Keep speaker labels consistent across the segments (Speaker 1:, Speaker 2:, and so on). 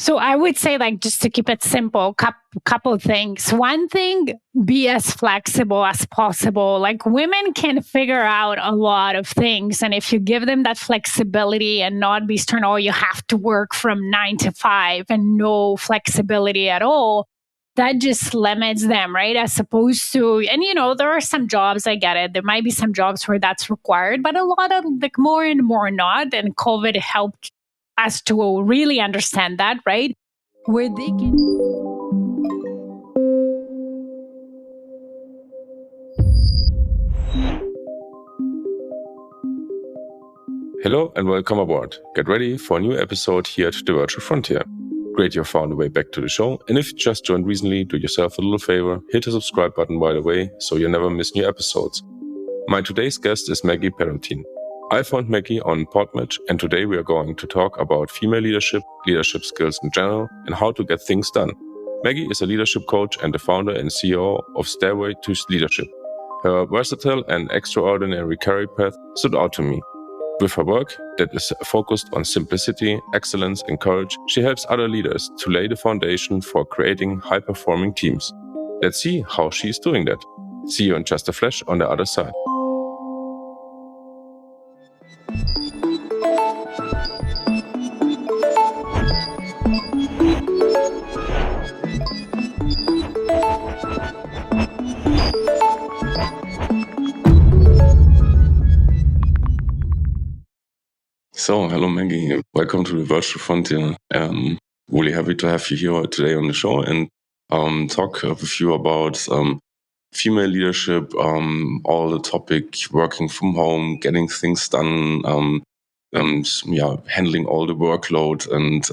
Speaker 1: So I would say, like, just to keep it simple, couple things. One thing, be as flexible as possible. Like, women can figure out a lot of things. And if you give them that flexibility and not be stern, oh, you have to work from 9 to 5 and no flexibility at all, that just limits them, right? As opposed to, and there are some jobs, I get it. There might be some jobs where that's required, but a lot of, like, more and more not. And COVID helped us to really understand that, right? Where they can.
Speaker 2: Hello and welcome aboard. Get ready for a new episode here at the Virtual Frontier. Great you found a way back to the show, and if you just joined recently, do yourself a little favor, hit the subscribe button by the way, so you never miss new episodes. My today's guest is Maggie Perotin. I found Maggie on Podmatch, and today we are going to talk about female leadership skills in general, and how to get things done. Maggie is a leadership coach and the founder and CEO of Stairway to Leadership. Her versatile and extraordinary career path stood out to me. With her work that is focused on simplicity, excellence, and courage, she helps other leaders to lay the foundation for creating high-performing teams. Let's see how she is doing that. See you in just a flash on the other side. So, hello Maggie, welcome to the Virtual Frontier. Really happy to have you here today on the show and talk with you about female leadership, all the topic, working from home, getting things done, handling all the workload and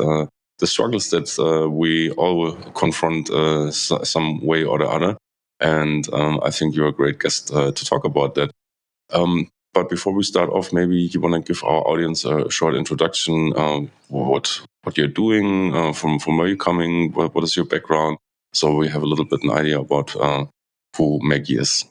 Speaker 2: the struggles that we all confront some way or the other. And I think you're a great guest to talk about that. But before we start off, maybe you want to give our audience a short introduction, what you're doing, from where you're coming, what is your background, so we have a little bit an idea about who Maggie is.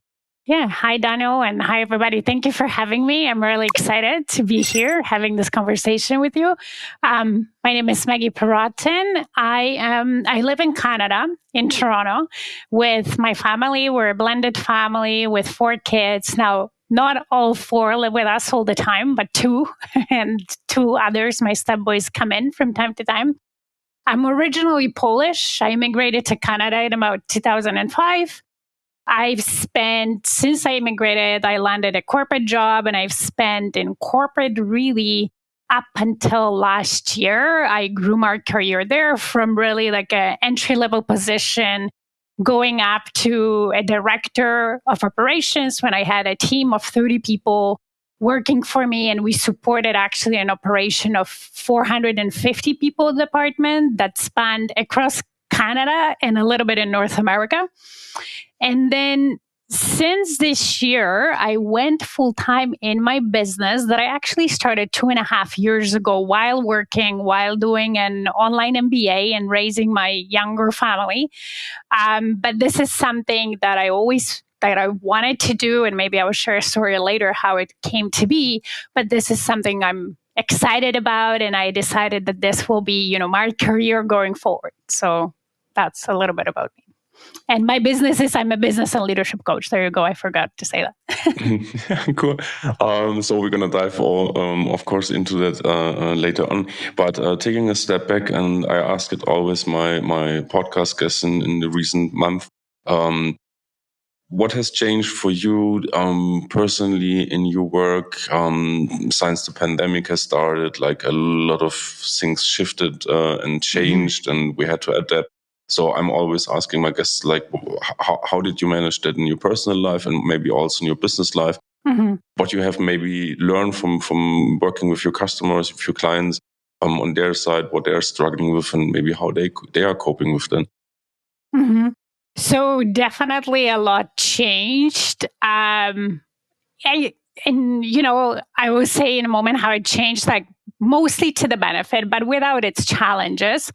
Speaker 1: Yeah. Hi, Daniel, and hi, everybody. Thank you for having me. I'm really excited to be here having this conversation with you. My name is Maggie Perotin. I live in Canada, in Toronto, with my family. We're a blended family with 4 kids. Now, not all 4 live with us all the time, but 2 and 2 others, my stepboys, come in from time to time. I'm originally Polish. I immigrated to Canada in about 2005. Since I immigrated, I landed a corporate job, and I've spent in corporate really up until last year. I grew my career there from really like an entry-level position going up to a director of operations when I had a team of 30 people working for me. And we supported actually an operation of 450 people department that spanned across Canada and a little bit in North America. And then since this year, I went full time in my business that I actually started 2.5 years ago while doing an online MBA and raising my younger family. But this is something that I wanted to do, and maybe I will share a story later how it came to be. But this is something I'm excited about, and I decided that this will be, my career going forward. So that's a little bit about me. And my business is I'm a business and leadership coach. There you go. I forgot to say
Speaker 2: that. Cool. So we're going to dive of course, into that later on. But taking a step back, and I ask it always my podcast guests in the recent month, what has changed for you personally in your work since the pandemic has started? Like a lot of things shifted and changed, and we had to adapt. So I'm always asking my guests, like, how did you manage that in your personal life and maybe also in your business life? Mm-hmm. What you have maybe learned from working with your customers, with your clients on their side, what they're struggling with, and maybe how they are coping with them.
Speaker 1: Mm-hmm. So definitely a lot changed. I will say in a moment how it changed, like, mostly to the benefit, but without its challenges.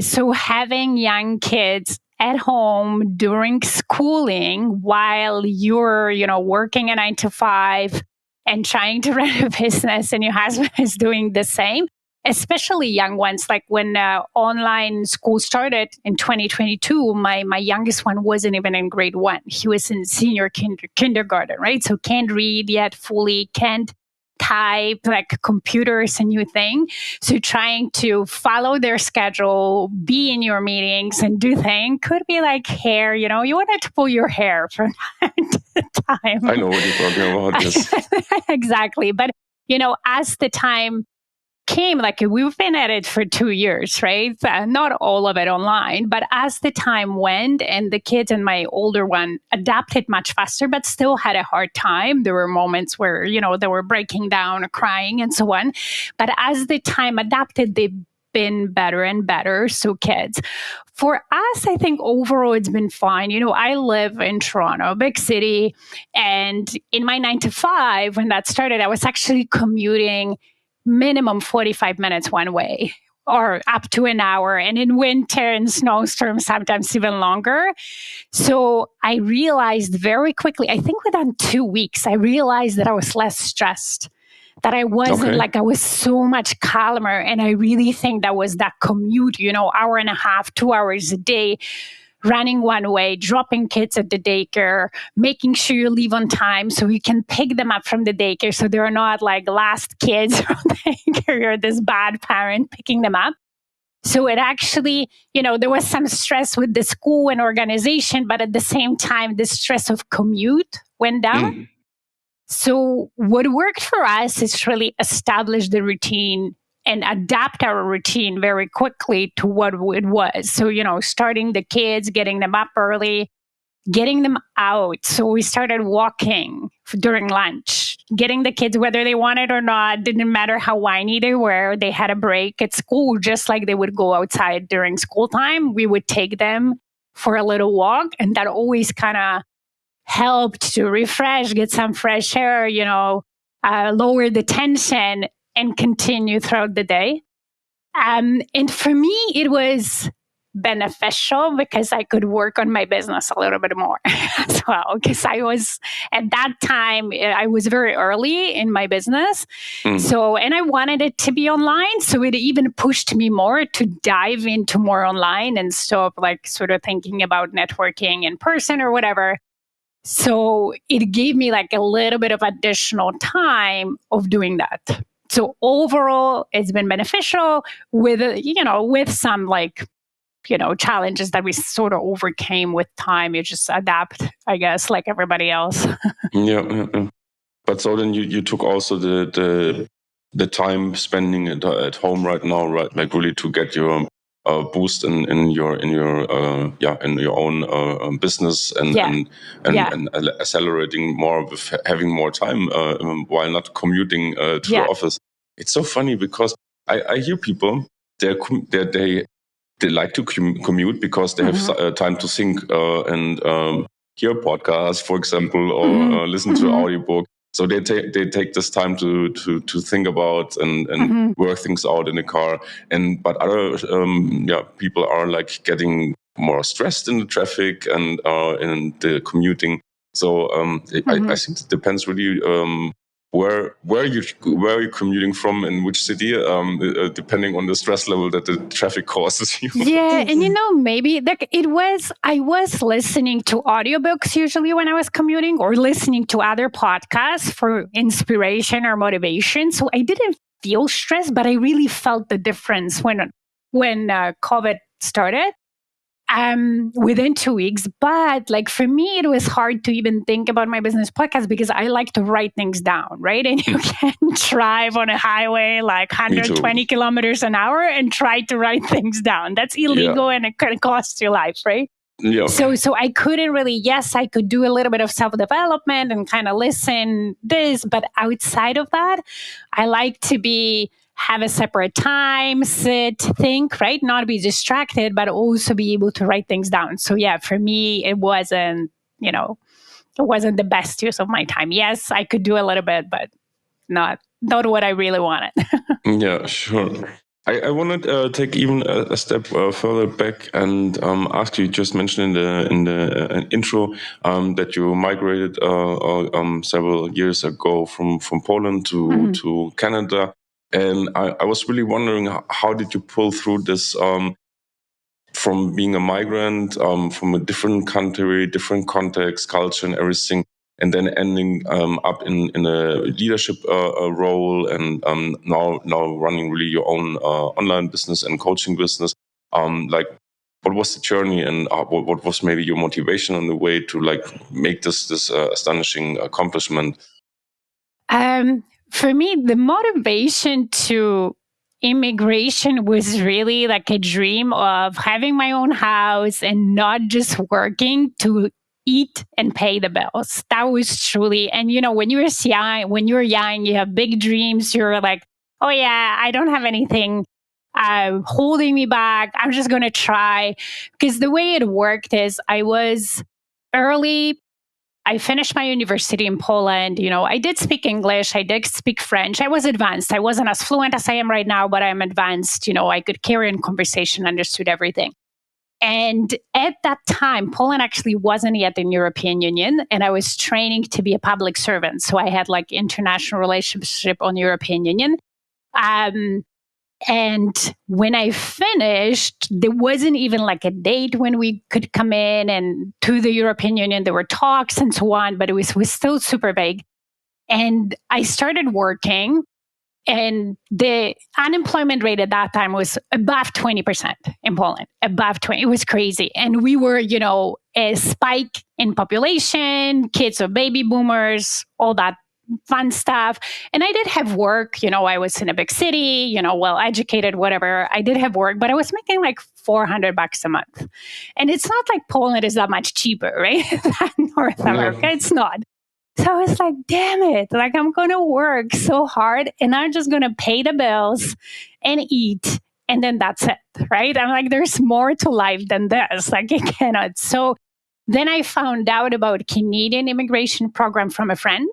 Speaker 1: So having young kids at home during schooling while you're, working a 9 to 5 and trying to run a business, and your husband is doing the same, especially young ones. Like when online school started in 2022, my youngest one wasn't even in grade 1. He was in senior kindergarten, right? So can't read yet fully, can't type, like computer is a new thing. So trying to follow their schedule, be in your meetings and do things could be like hair, you wanted to pull your hair from time to time.
Speaker 2: I know what you're talking about, yes.
Speaker 1: Exactly. But, as the time came, like we've been at it for 2 years, right? Not all of it online, but as the time went and the kids and my older one adapted much faster, but still had a hard time. There were moments where, they were breaking down, crying and so on. But as the time adapted, they've been better and better. So kids, for us, I think overall it's been fine. I live in Toronto, big city. And in my 9 to 5, when that started, I was actually commuting minimum 45 minutes one way or up to an hour. And in winter and snowstorms, sometimes even longer. So I realized very quickly, I think within 2 weeks, I realized that I was less stressed, that I wasn't I was so much calmer. And I really think that was that commute, hour and a half, 2 hours a day, running one way, dropping kids at the daycare, making sure you leave on time so you can pick them up from the daycare so they're not like last kids from the daycare, you're this bad parent picking them up. So it actually, there was some stress with the school and organization, but at the same time, the stress of commute went down. So what worked for us is really establish the routine and adapt our routine very quickly to what it was. So, starting the kids, getting them up early, getting them out. So we started walking during lunch, getting the kids, whether they wanted or not, didn't matter how whiny they were. They had a break at school, just like they would go outside during school time. We would take them for a little walk. And that always kind of helped to refresh, get some fresh air, lower the tension and continue throughout the day. And for me, it was beneficial because I could work on my business a little bit more as well. Because I was, at that time, I was very early in my business. So, and I wanted it to be online. So it even pushed me more to dive into more online and stop like sort of thinking about networking in person or whatever. So it gave me like a little bit of additional time of doing that. So overall, it's been beneficial with, with some challenges that we sort of overcame with time. You just adapt, I guess, like everybody else.
Speaker 2: Yeah. But so then you took also the time spending at home right now, right? Like really to get your boost in your own business and accelerating more with having more time while not commuting to the office. It's so funny because I hear people they like to commute because they have time to think and hear podcasts, for example, or listen to an audiobook. So they take this time to think about and work things out in the car. But other people are like getting more stressed in the traffic and in the commuting. So I think it depends really where are you commuting from, in which city, depending on the stress level that the traffic causes you.
Speaker 1: Yeah, and maybe like I was listening to audiobooks usually when I was commuting, or listening to other podcasts for inspiration or motivation. So I didn't feel stressed, but I really felt the difference when COVID started. Within 2 weeks. But like for me, it was hard to even think about my business podcast because I like to write things down, right? And you can't drive on a highway like 120 kilometers an hour and try to write things down. That's illegal and it can cost your life, right?
Speaker 2: Yeah.
Speaker 1: So I couldn't really, yes, I could do a little bit of self-development and kind of listen this, but outside of that, I like to have a separate time, sit, think, right? Not be distracted, but also be able to write things down. So yeah, for me, it wasn't the best use of my time. Yes, I could do a little bit, but not what I really wanted.
Speaker 2: Yeah, sure. I want to take even a step further back and ask you. Just mentioned in the intro that you migrated several years ago from Poland to Canada. And I was really wondering, how did you pull through this from being a migrant, from a different country, different context, culture, and everything, and then ending up in a leadership role, and now running really your own online business and coaching business. Like, what was the journey, and what was maybe your motivation on the way to like make this astonishing accomplishment?
Speaker 1: For me, the motivation to immigration was really like a dream of having my own house and not just working to eat and pay the bills. That was truly, and when you're young, you have big dreams. You're like, oh yeah, I don't have anything holding me back. I'm just going to try. Because the way it worked is I finished my university in Poland. I did speak English. I did speak French. I was advanced. I wasn't as fluent as I am right now, but I'm advanced. I could carry on conversation, understood everything. And at that time, Poland actually wasn't yet in European Union, and I was training to be a public servant. So I had like international relationship on European Union. And when I finished, there wasn't even like a date when we could come in and to the European Union. There were talks and so on, but it was still super vague. And I started working, and the unemployment rate at that time was above 20% in Poland, above 20. It was crazy. And we were, a spike in population, kids of baby boomers, all that fun stuff. And I did have work. I was in a big city, well educated, whatever. I did have work, but I was making like $400 a month. And it's not like Poland is that much cheaper, right? than North America. It's not. So I was like, damn it. Like, I'm going to work so hard and I'm just going to pay the bills and eat. And then that's it, right? I'm like, there's more to life than this. Like, I cannot. So then I found out about Canadian immigration program from a friend.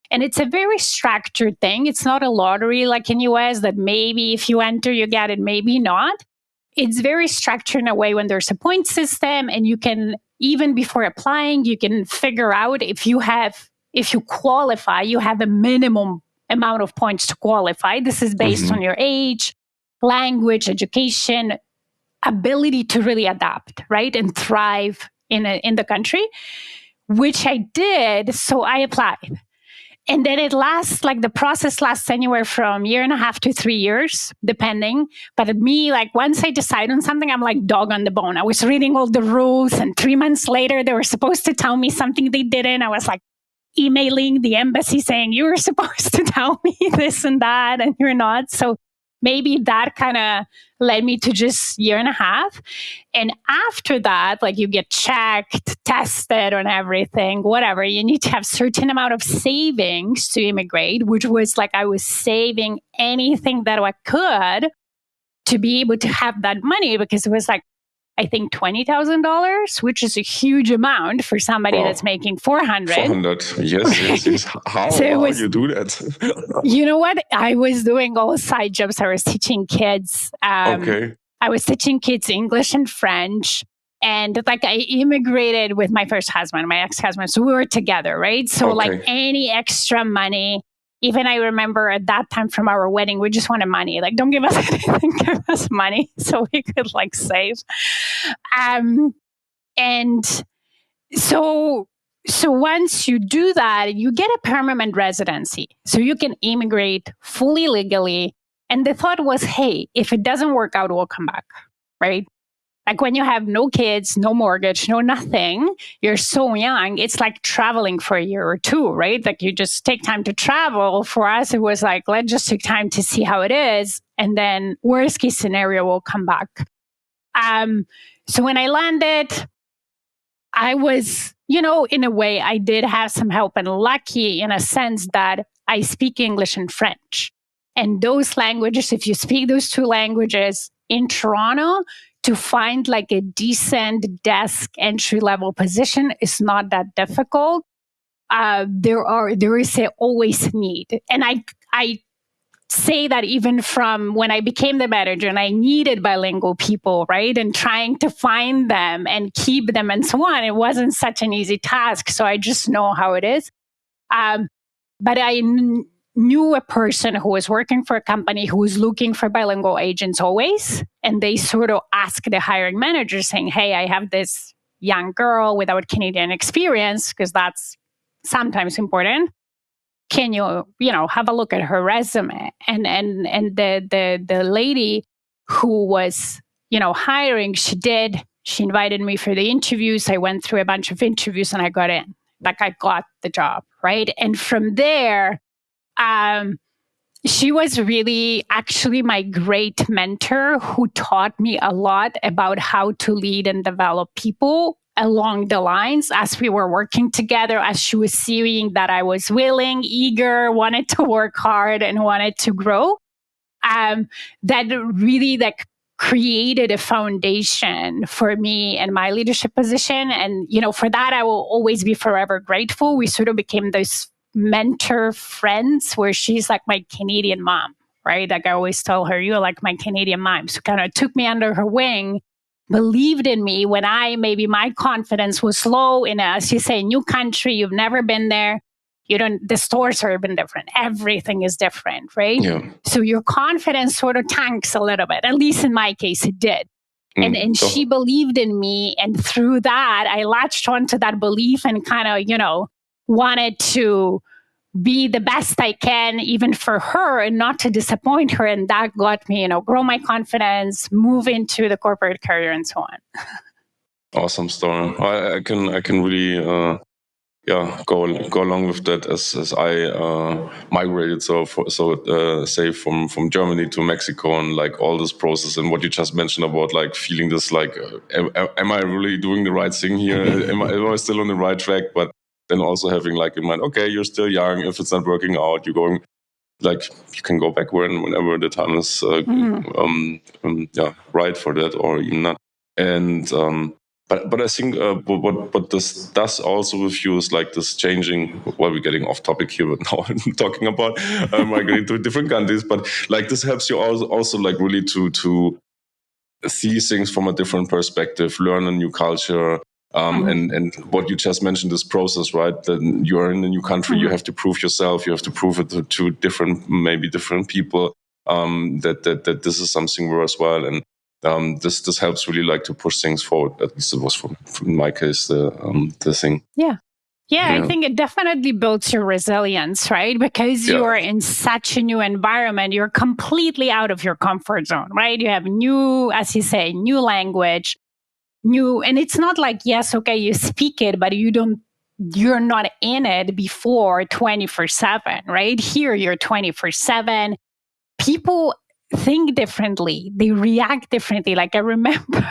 Speaker 1: And it's a very structured thing. It's not a lottery like in US that maybe if you enter, you get it, maybe not. It's very structured in a way when there's a point system, and you can, even before applying, you can figure out if you qualify, you have a minimum amount of points to qualify. This is based on your age, language, education, ability to really adapt, right? And thrive in the country, which I did. So I applied. And then the process lasts anywhere from 1.5 to 3 years, depending. But me, like once I decide on something, I'm like dog on the bone. I was reading all the rules, and 3 months later, they were supposed to tell me something they didn't. I was like emailing the embassy saying, you were supposed to tell me this and that, and you're not. So maybe that kind of led me to just 1.5 years. And after that, like you get checked, tested on everything, whatever. You need to have certain amount of savings to immigrate, which was like I was saving anything that I could to be able to have that money, because it was like, I think $20,000, which is a huge amount for somebody that's making 400.
Speaker 2: 400, yes. How you do that?
Speaker 1: You know what? I was doing all side jobs. I was teaching kids. I was teaching kids English and French. And like I immigrated with my first husband, my ex-husband. So we were together, right? So like any extra money, even I remember at that time from our wedding, we just wanted money. Like, don't give us anything, give us money so we could like save. And so once you do that, you get a permanent residency. So you can immigrate fully legally. And the thought was, hey, if it doesn't work out, we'll come back, right? Like when you have no kids, no mortgage, no nothing, you're so young, it's like traveling for a year or two, right? Like you just take time to travel. For us, it was like, let's just take time to see how it is. And then worst case scenario, we'll come back. So when I landed, I was, in a way, I did have some help and lucky in a sense that I speak English and French. And those languages, if you speak those two languages in Toronto, to find like a decent desk entry level position is not that difficult. There is always need. And I say that even from when I became the manager and I needed bilingual people, right? And trying to find them and keep them and so on. It wasn't such an easy task. So I just know how it is. But knew a person who was working for a company who was looking for bilingual agents always. And they sort of asked the hiring manager saying, hey, I have this young girl without Canadian experience, because that's sometimes important. Can you, have a look at her resume? And the lady who was, hiring, she did. She invited me for the interviews. I went through a bunch of interviews and I got in. Like, I got the job, right? And from there, she was really actually my great mentor who taught me a lot about how to lead and develop people along the lines as we were working together, as she was seeing that I was willing, eager, wanted to work hard and wanted to grow. That really created a foundation for me and my leadership position. And, for that, I will always be forever grateful. We sort of became those mentor friends where she's like my Canadian mom, right? Like, I always tell her, you're like my Canadian mom. So kind of took me under her wing, believed in me when maybe my confidence was low in as you say, new country, you've never been there. The stores are even different. Everything is different, right?
Speaker 2: Yeah.
Speaker 1: So your confidence sort of tanks a little bit. At least in my case, it did. And she believed in me. And through that, I latched onto that belief and kind of, wanted to be the best I can, even for her, and not to disappoint her. And that got me, grow my confidence, move into the corporate career and so on.
Speaker 2: Awesome story. I can really go along with that as I migrated say from Germany to Mexico, and like all this process and what you just mentioned about like feeling this like am I really doing the right thing here? am I still on the right track? But then also having like in mind, okay, you're still young. If it's not working out, you're going like you can go back whenever the time is right for that, or even not. And but I think what this does also with you is like this changing. Well, we're getting off topic here, but now I'm talking about migrating to different countries. But like this helps you also like really to see things from a different perspective, learn a new culture. And what you just mentioned, this process, right? Then you're in a new country, you have to prove yourself, you have to prove it to different people, that this is something worthwhile. And this helps really like to push things forward. At least it was from in my case, the thing.
Speaker 1: Yeah. I think it definitely builds your resilience, right? Because you are in such a new environment, you're completely out of your comfort zone, right? You have new, as you say, new language, and it's not like, yes, okay, you speak it, but you're not in it before 24/7, right? Here you're 24/7. People think differently. They react differently. Like I remember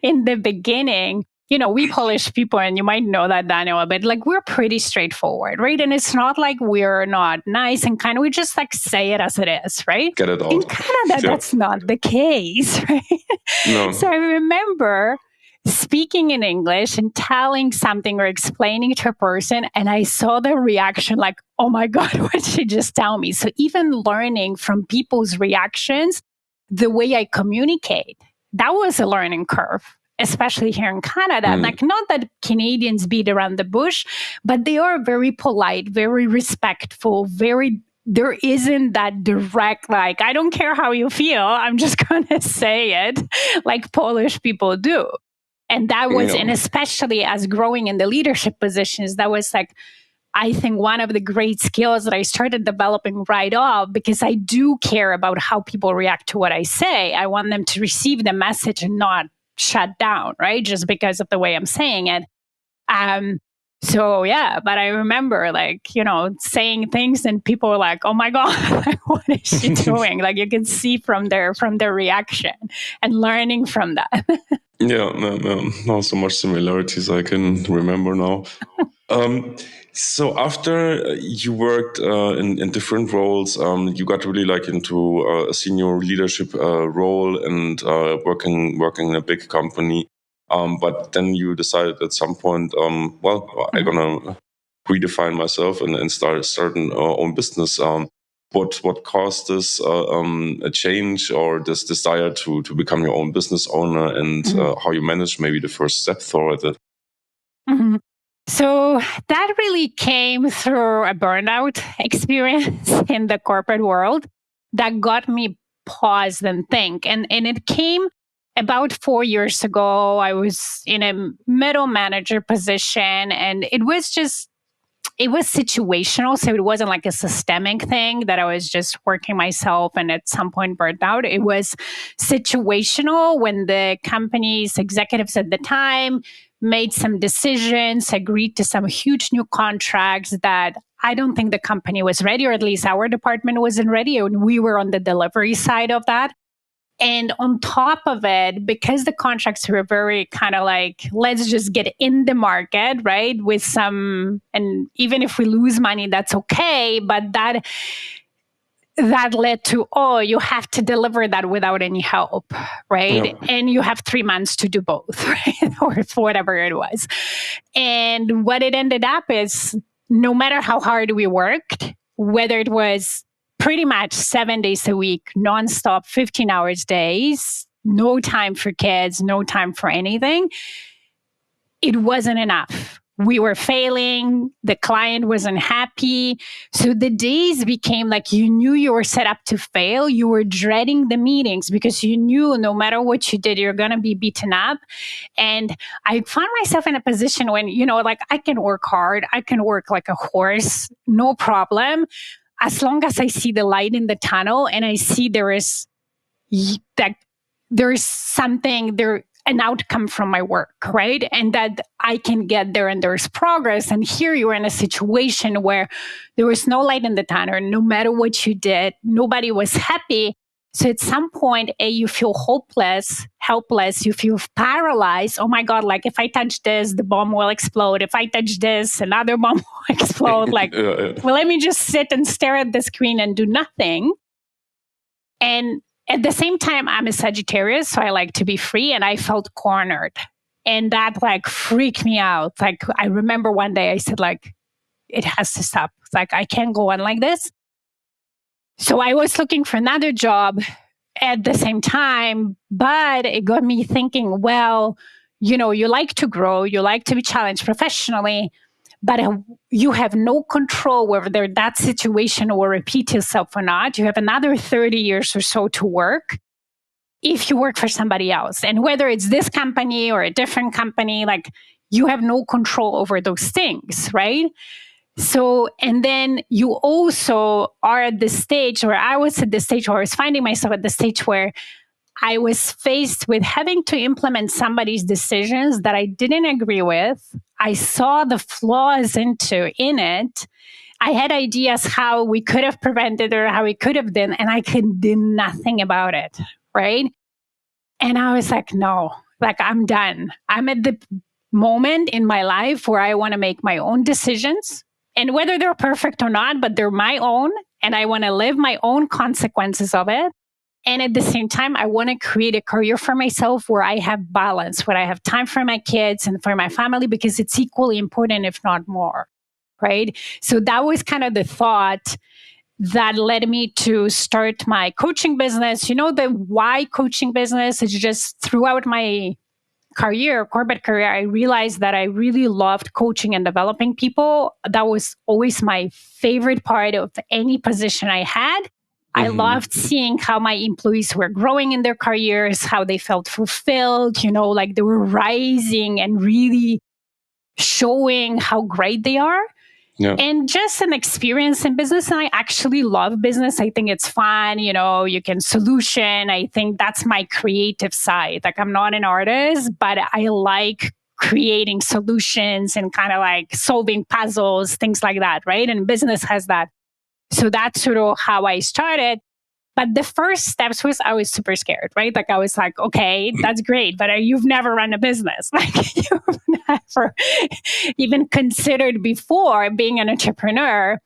Speaker 1: in the beginning, we Polish people, and you might know that, Daniel, a bit, like we're pretty straightforward, right? And it's not like we're not nice and kind of, we just like say it as it is, right?
Speaker 2: Get it out.
Speaker 1: In Canada, that's not the case, right?
Speaker 2: No.
Speaker 1: So I remember speaking in English and telling something or explaining to a person, and I saw the reaction like, oh my God, what did she just tell me? So even learning from people's reactions, the way I communicate, that was a learning curve, especially here in Canada. Like, not that Canadians beat around the bush, but they are very polite, very respectful, there isn't that direct, like, I don't care how you feel, I'm just going to say it, like Polish people do. And that was, and especially as growing in the leadership positions, that was like, I think one of the great skills that I started developing right off, because I do care about how people react to what I say. I want them to receive the message and not shut down, right? Just because of the way I'm saying it. So yeah, but I remember like, saying things and people were like, oh my God, what is she doing? Like you can see from their reaction and learning from that.
Speaker 2: Yeah, no, so much similarities I can remember now. So after you worked in different roles, you got really like into a senior leadership role and working in a big company. But then you decided at some point, I'm gonna redefine myself and start an own business. What caused this a change or this desire to become your own business owner, and how you managed maybe the first step toward it?
Speaker 1: So that really came through a burnout experience in the corporate world that got me pause and think. And it came about 4 years ago. I was in a middle manager position, and it was situational. So it wasn't like a systemic thing that I was just working myself and at some point burnt out. It was situational when the company's executives at the time made some decisions, agreed to some huge new contracts that I don't think the company was ready, or at least our department wasn't ready. And we were on the delivery side of that. And on top of it, because the contracts were very kind of like, let's just get in the market, right? With some, and even if we lose money, that's okay. But that led to, oh, you have to deliver that without any help, right?
Speaker 2: Yeah.
Speaker 1: And you have 3 months to do both, right? Or whatever it was. And what it ended up is, no matter how hard we worked, whether it was pretty much 7 days a week, nonstop, 15 hours days, no time for kids, no time for anything, it wasn't enough. We were failing. The client wasn't happy. So the days became like you knew you were set up to fail. You were dreading the meetings because you knew no matter what you did, you're going to be beaten up. And I found myself in a position when, like I can work hard. I can work like a horse, no problem. As long as I see the light in the tunnel and I see there is something there, an outcome from my work, right? And that I can get there and there's progress. And here you are in a situation where there was no light in the tunnel. No matter what you did, nobody was happy. So at some point, you feel hopeless, helpless, you feel paralyzed. Oh my God, like if I touch this, the bomb will explode. If I touch this, another bomb will explode. Like, well, let me just sit and stare at the screen and do nothing. And at the same time, I'm a Sagittarius, so I like to be free, and I felt cornered. And that like freaked me out. Like I remember one day I said like, it has to stop. It's like, I can't go on like this. So I was looking for another job at the same time, but it got me thinking, well, you like to grow, you like to be challenged professionally, but you have no control whether that situation will repeat itself or not. You have another 30 years or so to work if you work for somebody else. And whether it's this company or a different company, like you have no control over those things, right? So, and then you also are at the stage where I was at the stage where I was finding myself at the stage where I was faced with having to implement somebody's decisions that I didn't agree with. I saw the flaws in it. I had ideas how we could have prevented or how we could have done, and I could do nothing about it, right? And I was like, no, like I'm done. I'm at the moment in my life where I want to make my own decisions. And whether they're perfect or not, but they're my own, and I want to live my own consequences of it. And at the same time, I want to create a career for myself where I have balance, where I have time for my kids and for my family, because it's equally important, if not more, right? So that was kind of the thought that led me to start my coaching business. The why coaching business is just throughout my corporate career, I realized that I really loved coaching and developing people. That was always my favorite part of any position I had. I loved seeing how my employees were growing in their careers, how they felt fulfilled, like they were rising and really showing how great they are. Yeah. And just an experience in business. And I actually love business. I think it's fun. You can solution. I think that's my creative side. Like I'm not an artist, but I like creating solutions and kind of like solving puzzles, things like that, right? And business has that. So that's sort of how I started. But the first steps was I was super scared, right? Like I was like, okay, that's great, but you've never run a business. Like you've never even considered before being an entrepreneur.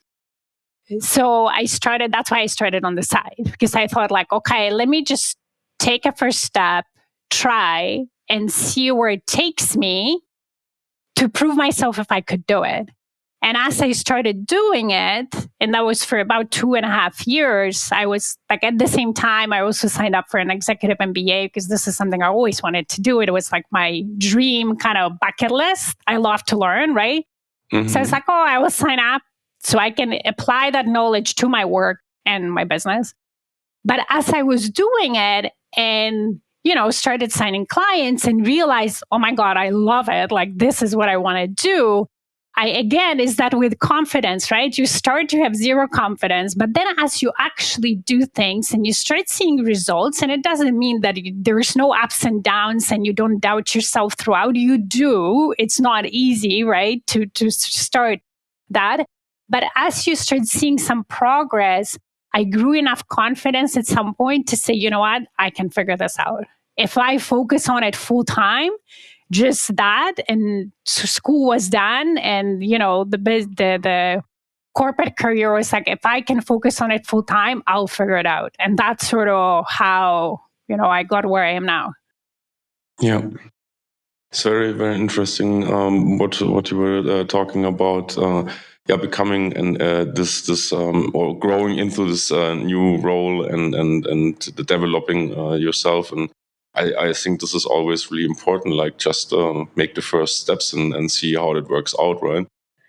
Speaker 1: So that's why I started on the side, because I thought like, okay, let me just take a first step, try and see where it takes me to prove myself if I could do it. And as I started doing it, and that was for about 2.5 years, I was like, at the same time, I also signed up for an executive MBA because this is something I always wanted to do. It was like my dream kind of bucket list. I love to learn, right? So I was like, oh, I will sign up so I can apply that knowledge to my work and my business. But as I was doing it and, started signing clients and realized, oh my God, I love it. Like, this is what I want to do. Is that with confidence, right? You start to have zero confidence, but then as you actually do things and you start seeing results, and it doesn't mean that there's no ups and downs and you don't doubt yourself throughout. You do. It's not easy, right? To start that. But as you start seeing some progress, I grew enough confidence at some point to say, you know what, I can figure this out. If I focus on it full time, just that, and school was done, and the corporate career was like, if I can focus on it full time, I'll figure it out. And that's sort of how I got where I am now.
Speaker 2: Yeah, it's very, very interesting. What you were talking about. Becoming and this or growing into this new role and developing yourself. And I think this is always really important. Like, just make the first steps and see how it works out, right?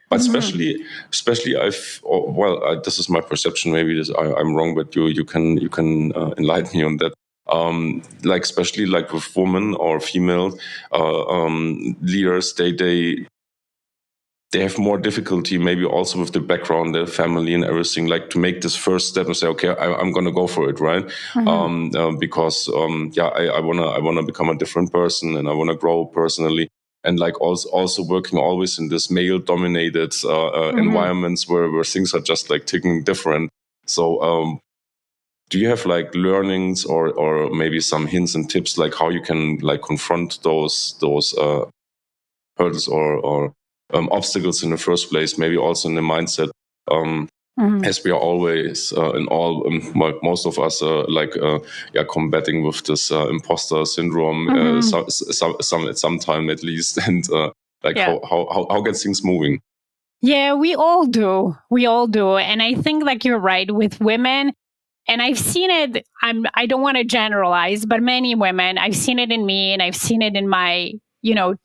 Speaker 2: But especially this is my perception. Maybe I'm wrong, but you can enlighten me on that. Like, especially like with women or female leaders, they have more difficulty, maybe also with the background, their family and everything, like to make this first step and say, okay, I'm going to go for it, right? Because I wanna become a different person and I wanna grow personally. And like also working always in this male-dominated environments where things are just like ticking different. So do you have like learnings or maybe some hints and tips, like how you can like confront those hurdles or obstacles in the first place, maybe also in the mindset, as we are always in all, most of us combating with this imposter syndrome some time at least, and how get things moving?
Speaker 1: Yeah, we all do. And I think, like, you're right with women. And I've seen it, I don't want to generalize, but many women, I've seen it in me and I've seen it in my,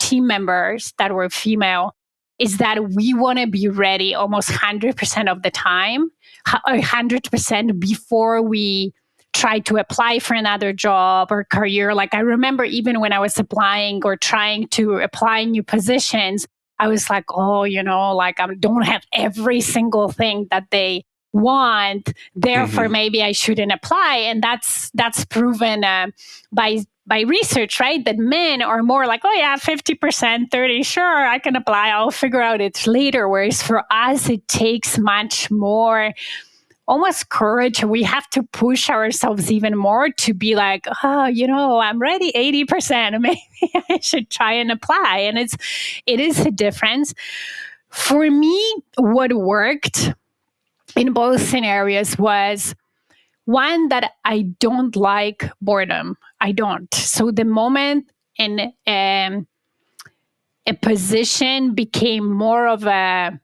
Speaker 1: team members that were female, is that we want to be ready almost 100% of the time, 100% before we try to apply for another job or career. Like, I remember even when I was applying or trying to apply new positions, I was like, like, I don't have every single thing that they want, therefore maybe I shouldn't apply. And that's proven by research, right? That men are more like, 50%, 30%, sure, I can apply, I'll figure out it later. Whereas for us, it takes much more, almost courage. We have to push ourselves even more to be like, I'm ready 80%. Maybe I should try and apply. And it is a difference. For me, what worked in both scenarios was, one, that I don't like boredom. I don't. So the moment in a position became more of a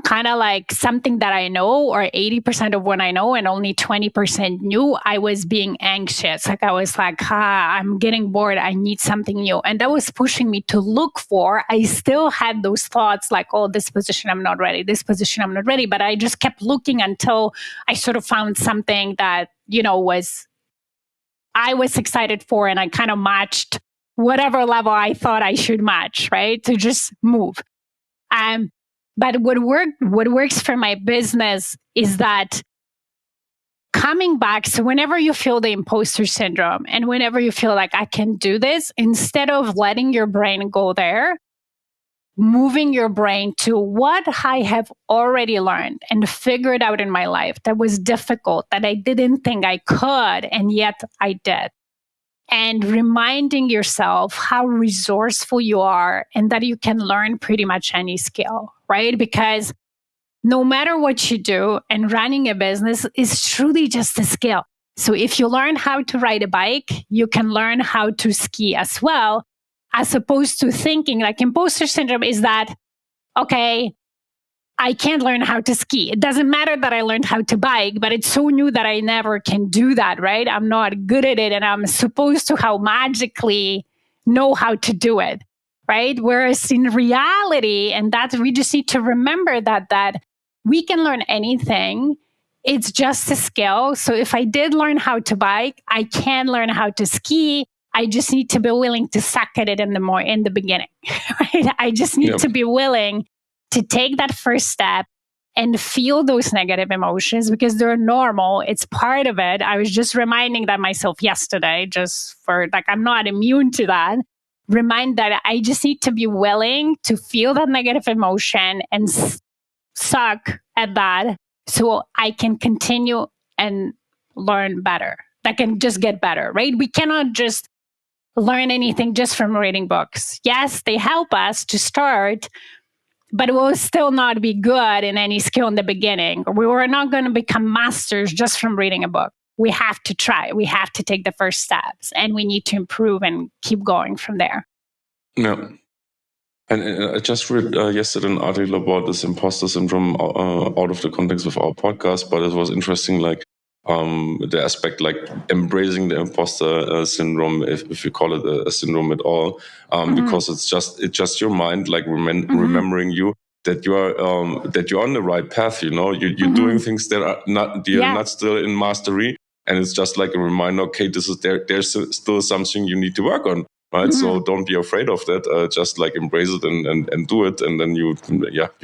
Speaker 1: kind of like something that I know, or 80% of what I know and only 20% new, I was being anxious. Like, I was like, I'm getting bored. I need something new. And that was pushing me to look for, I still had those thoughts like, this position, I'm not ready. This position, I'm not ready. But I just kept looking until I sort of found something that, I was excited for, and I kind of matched whatever level I thought I should match, right? To just move. But what works for my business is that coming back. So whenever you feel the imposter syndrome and whenever you feel like I can do this, instead of letting your brain go there, moving your brain to what I have already learned and figured out in my life that was difficult, that I didn't think I could, and yet I did. And reminding yourself how resourceful you are and that you can learn pretty much any skill, right? Because no matter what you do, and running a business is truly just a skill. So if you learn how to ride a bike, you can learn how to ski as well, as opposed to thinking like imposter syndrome is that, okay, I can't learn how to ski. It doesn't matter that I learned how to bike, but it's so new that I never can do that, right? I'm not good at it, and I'm supposed to how magically know how to do it. right? Whereas in reality, and that we just need to remember that we can learn anything. It's just a skill. So if I did learn how to bike, I can learn how to ski. I just need to be willing to suck at it in the beginning, right? I just need to be willing to take that first step and feel those negative emotions because they're normal. It's part of it. I was just reminding that myself yesterday, just for like, I'm not immune to that. Remind that I just need to be willing to feel that negative emotion and suck at that so I can continue and learn better. I can just get better, right? We cannot just learn anything just from reading books. Yes, they help us to start, but we'll still not be good in any skill in the beginning. We were not going to become masters just from reading a book. We have to try. We have to take the first steps, and we need to improve and keep going from there.
Speaker 2: Yeah. And I just read yesterday an article about this imposter syndrome out of the context of our podcast, but it was interesting, like the aspect like embracing the imposter syndrome, if you call it a syndrome at all, because it's just your mind like remembering you that you're on the right path. You're doing things that are not you're not still in mastery, and it's just like a reminder. Okay, there's still something you need to work on. Right, so don't be afraid of that. Just like embrace it and do it, and then you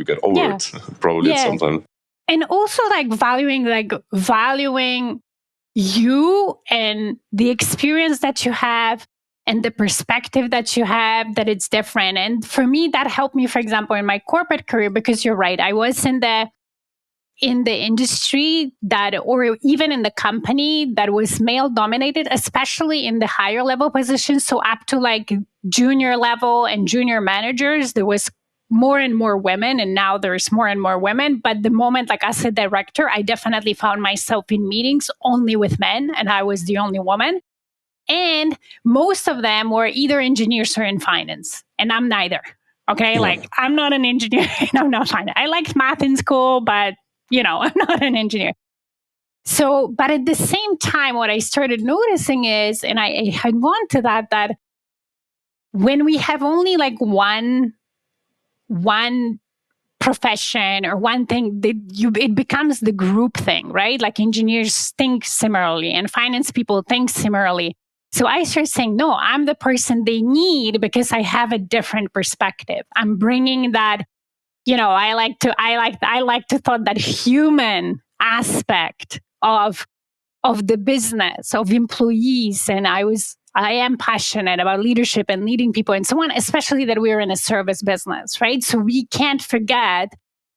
Speaker 2: get over it. Probably sometimes.
Speaker 1: And also valuing you and the experience that you have and the perspective that you have, that it's different. And for me, that helped me, for example, in my corporate career, because you're right, I was in the industry or even in the company that was male dominated, especially in the higher level positions. So up to like junior level and junior managers, there was more and more women, and now there's more and more women. But the moment, like as a director, I definitely found myself in meetings only with men, and I was the only woman. And most of them were either engineers or in finance, and I'm neither. Okay, like I'm not an engineer and I'm not finance. I liked math in school, but I'm not an engineer. So, but at the same time, what I started noticing is, and I hang on to that when we have only like one profession or one thing, it becomes the group thing, right? Like engineers think similarly and finance people think similarly. So I started saying, no, I'm the person they need because I have a different perspective. I'm bringing that. I like to thought that human aspect of the business, of employees. And I am passionate about leadership and leading people and so on, especially that we're in a service business, right? So we can't forget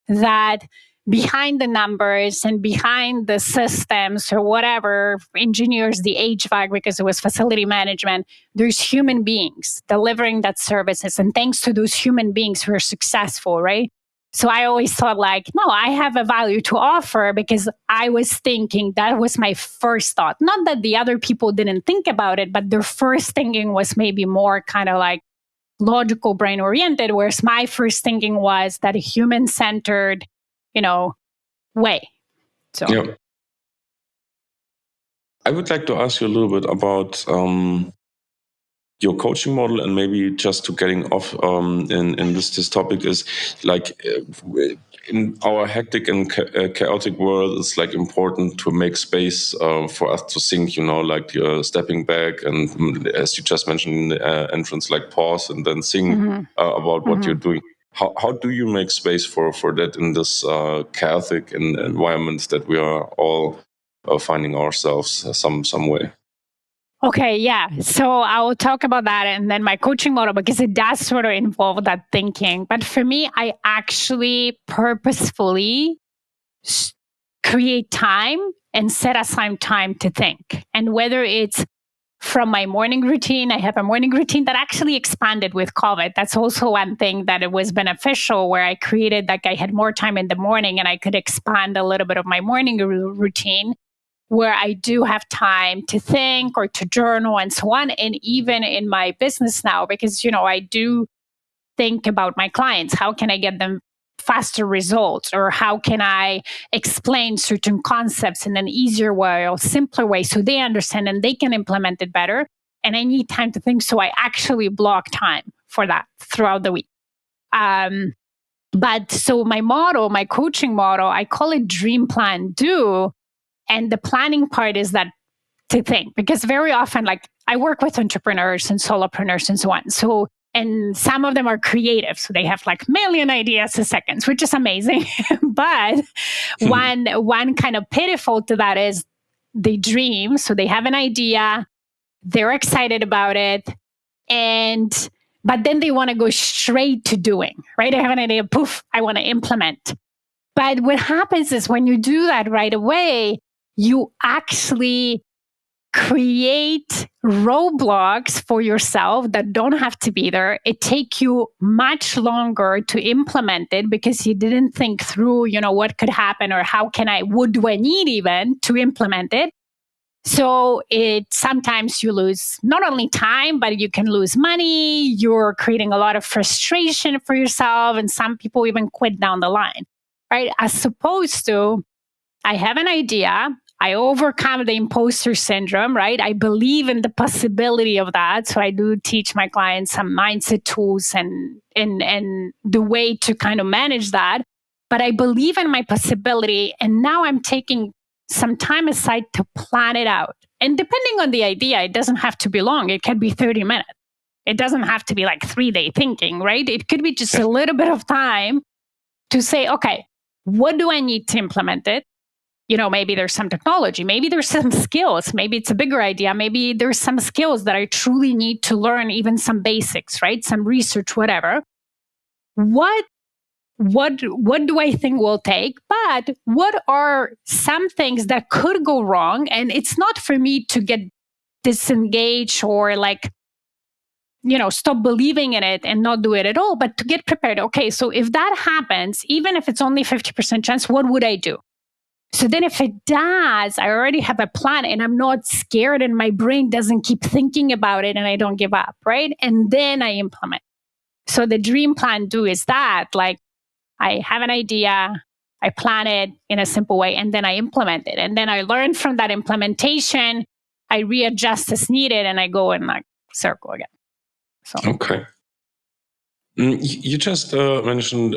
Speaker 1: that behind the numbers and behind the systems or whatever, engineers, the HVAC, because it was facility management, there's human beings delivering that services. And thanks to those human beings, we're successful, right? So I always thought no, I have a value to offer because I was thinking, that was my first thought. Not that the other people didn't think about it, but their first thinking was maybe more kind of like logical brain oriented, whereas my first thinking was that a human centered, way. So
Speaker 2: I would like to ask you a little bit about your coaching model, and maybe just to getting off in this topic is like in our hectic and chaotic world, it's like important to make space for us to think, like stepping back and, as you just mentioned in the entrance, like pause and then think about what you're doing. How do you make space for that in this chaotic environment that we are all finding ourselves some way?
Speaker 1: Okay, yeah. So I will talk about that and then my coaching model, because it does sort of involve that thinking. But for me, I actually purposefully create time and set aside time to think. And whether it's from my morning routine, I have a morning routine that actually expanded with COVID. That's also one thing that it was beneficial, where I created, like I had more time in the morning and I could expand a little bit of my morning routine, where I do have time to think or to journal and so on. And even in my business now, because, I do think about my clients, how can I get them faster results, or how can I explain certain concepts in an easier way or simpler way so they understand and they can implement it better. And I need time to think. So I actually block time for that throughout the week. But so my coaching model, I call it dream, plan, do. And the planning part is that to think, because very often, like I work with entrepreneurs and solopreneurs and so on. So, and some of them are creative. So they have like million ideas a second, which is amazing. But one kind of pitfall to that is they dream. So they have an idea, they're excited about it. But then they want to go straight to doing, right? I have an idea, poof, I want to implement. But what happens is when you do that right away, you actually create roadblocks for yourself that don't have to be there. It takes you much longer to implement it because you didn't think through, what could happen or what do I need even to implement it? So sometimes you lose not only time, but you can lose money. You're creating a lot of frustration for yourself. And some people even quit down the line, right? As opposed to, I have an idea. I overcome the imposter syndrome, right? I believe in the possibility of that. So I do teach my clients some mindset tools and the way to kind of manage that. But I believe in my possibility. And now I'm taking some time aside to plan it out. And depending on the idea, it doesn't have to be long. It can be 30 minutes. It doesn't have to be like 3-day thinking, right? It could be just a little bit of time to say, okay, what do I need to implement it? Maybe there's some technology, maybe there's some skills, maybe it's a bigger idea, maybe there's some skills that I truly need to learn, even some basics, right? Some research, whatever. What do I think will take? But what are some things that could go wrong? And it's not for me to get disengaged or stop believing in it and not do it at all, but to get prepared. Okay, so if that happens, even if it's only 50% chance, what would I do? So then if it does, I already have a plan and I'm not scared and my brain doesn't keep thinking about it and I don't give up, right? And then I implement. So the dream, plan, do is that, like, I have an idea, I plan it in a simple way, and then I implement it. And then I learn from that implementation, I readjust as needed, and I go in circle again. So.
Speaker 2: Okay. You just mentioned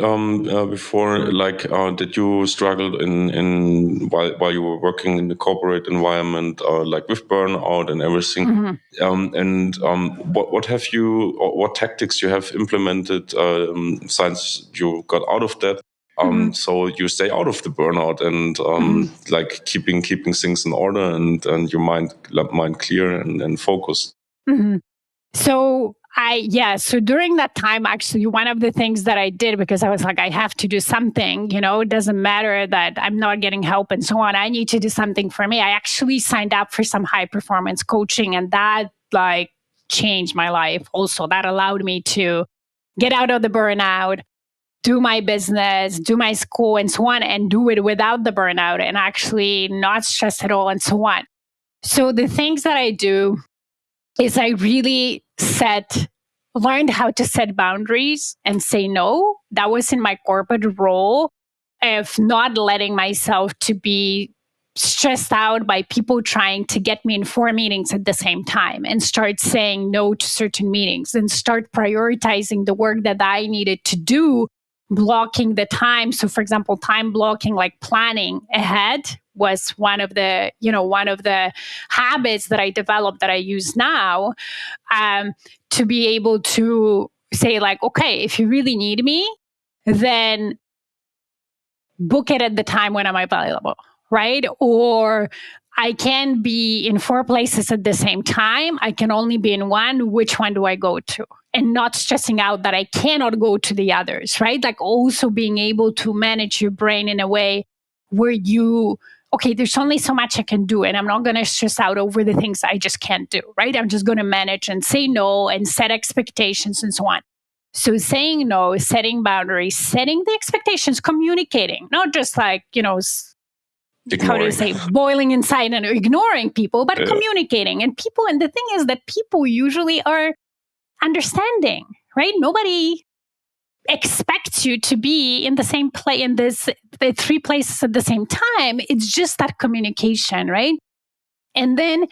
Speaker 2: before, that you struggled in while you were working in the corporate environment, with burnout and everything. What have you, or what tactics you have implemented since you got out of that? So you stay out of the burnout and keeping things in order and your mind clear and focused.
Speaker 1: So during that time, actually, one of the things that I did, because I was like, I have to do something, it doesn't matter that I'm not getting help and so on. I need to do something for me. I actually signed up for some high performance coaching, and that changed my life. Also, that allowed me to get out of the burnout, do my business, do my school and so on, and do it without the burnout and actually not stress at all and so on. So the things that I do is I really learned how to set boundaries and say no. That was in my corporate role of not letting myself to be stressed out by people trying to get me in 4 meetings at the same time, and start saying no to certain meetings and start prioritizing the work that I needed to do, blocking the time. So for example, time blocking, like planning ahead, was one of the habits that I developed that I use now, to be able to say okay, if you really need me, then book it at the time when I'm available, right? Or I can be in 4 places at the same time. I can only be in one. Which one do I go to? And not stressing out that I cannot go to the others, right? Also being able to manage your brain in a way where there's only so much I can do, and I'm not going to stress out over the things I just can't do, right? I'm just going to manage and say no and set expectations and so on. So saying no, setting boundaries, setting the expectations, communicating, not just boiling inside and ignoring people, but communicating. And the thing is that people usually are understanding, right? Nobody expects you to be in the same place in the 3 places at the same time. It's just that communication, right? And then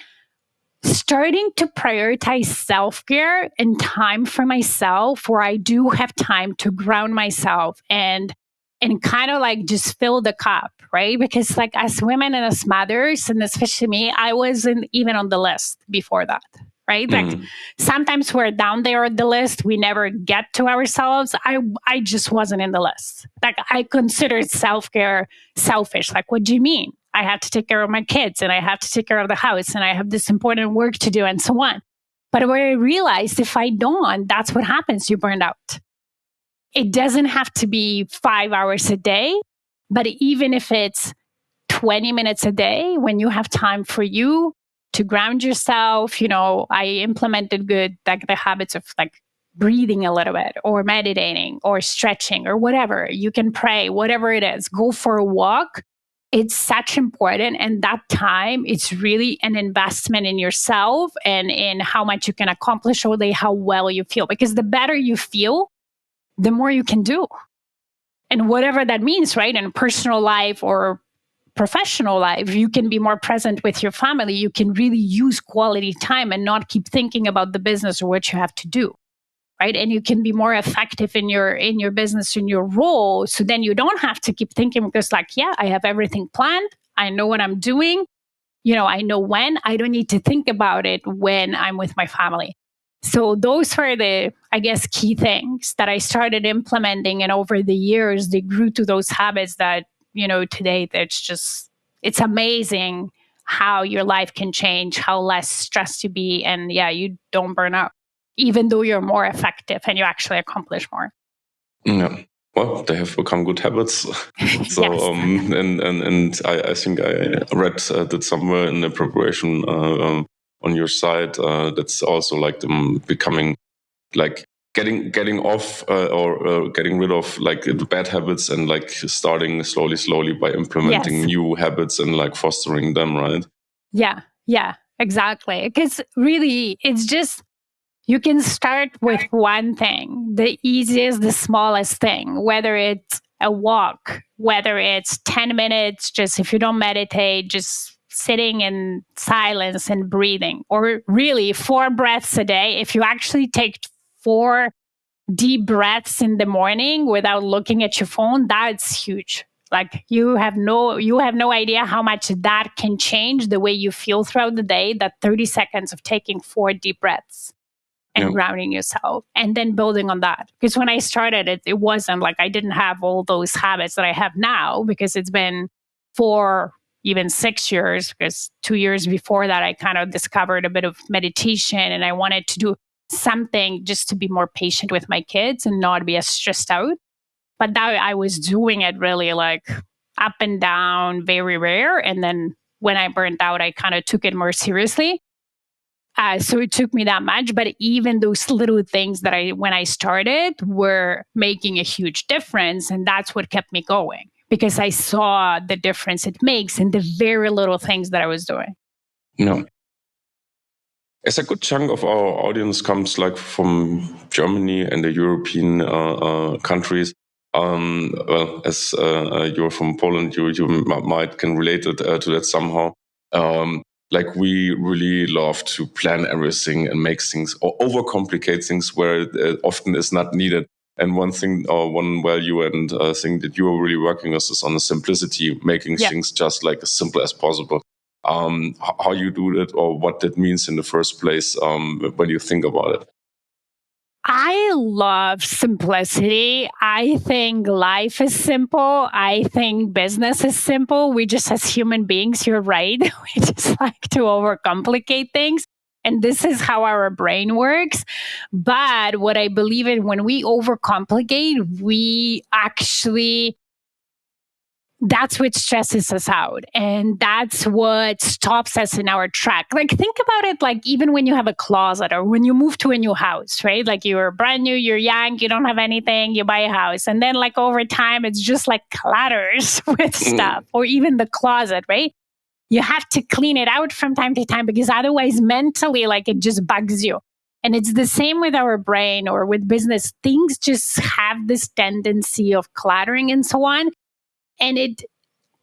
Speaker 1: starting to prioritize self-care and time for myself, where I do have time to ground myself and kind of like just fill the cup, right? Because like as women and as mothers, and especially me, I wasn't even on the list before that, right? Like sometimes we're down there on the list, we never get to ourselves. I just wasn't in the list. Like I considered self-care selfish. Like, what do you mean? I have to take care of my kids and I have to take care of the house and I have this important work to do and so on. But what I realized, if I don't, that's what happens. You burn out. It doesn't have to be 5 hours a day, but even if it's 20 minutes a day, when you have time for you to ground yourself, I implemented good, like the habits of like breathing a little bit or meditating or stretching or whatever. You can pray, whatever it is, go for a walk. It's such important. And that time, it's really an investment in yourself and in how much you can accomplish all day, how well you feel. Because the better you feel, the more you can do. And whatever that means, right? In personal life or professional life, you can be more present with your family. You can really use quality time and not keep thinking about the business or what you have to do. Right. And you can be more effective in your business, in your role. So then you don't have to keep thinking because like, yeah, I have everything planned. I know what I'm doing. I know when. I don't need to think about it when I'm with my family. So those were the, I guess, key things that I started implementing. And over the years, they grew to those habits that, today it's amazing how your life can change, how less stressed you be. And yeah, you don't burn out, even though you're more effective and you actually accomplish more.
Speaker 2: Yeah. Well, they have become good habits. So,
Speaker 1: yes.
Speaker 2: And I think I read that somewhere in the preparation on your site that's also like them becoming like getting off or getting rid of like the bad habits and like starting slowly by implementing new habits and like fostering them, right?
Speaker 1: Yeah, exactly. Because really, it's just, you can start with one thing, the easiest, the smallest thing, whether it's a walk, whether it's 10 minutes, just if you don't meditate, just sitting in silence and breathing, or really 4 breaths a day. If you actually take 4 deep breaths in the morning without looking at your phone, that's huge. Like you have no idea how much that can change the way you feel throughout the day, that 30 seconds of taking 4 deep breaths and grounding yourself and then building on that. Because when I started it wasn't like I didn't have all those habits that I have now, because it's been 4, even 6 years, because 2 years before that, I kind of discovered a bit of meditation and I wanted to do something just to be more patient with my kids and not be as stressed out. But now I was doing it really like up and down, very rare. And then when I burned out, I kind of took it more seriously. So it took me that much, but even those little things that when I started were making a huge difference. And that's what kept me going, because I saw the difference it makes in the very little things that I was doing.
Speaker 2: No. As a good chunk of our audience comes like from Germany and the European countries, well, as you're from Poland, you might can relate it to that somehow. Like we really love to plan everything and make things or overcomplicate things where it often is not needed. And one thing, one value and thing that you are really working with is on the simplicity, making things just like as simple as possible. How you do that or what that means in the first place when you think about it?
Speaker 1: I love simplicity. I think life is simple. I think business is simple. We just, as human beings, you're right. We just like to overcomplicate things. And this is how our brain works. But what I believe in, when we overcomplicate, we actually, that's what stresses us out. And that's what stops us in our track. Like, think about it, like even when you have a closet or when you move to a new house, right? Like you're brand new, you're young, you don't have anything, you buy a house. And then like over time, it's just like clutters with stuff, or even the closet, right? You have to clean it out from time to time, because otherwise mentally, like it just bugs you. And it's the same with our brain or with business. Things just have this tendency of cluttering and so on. And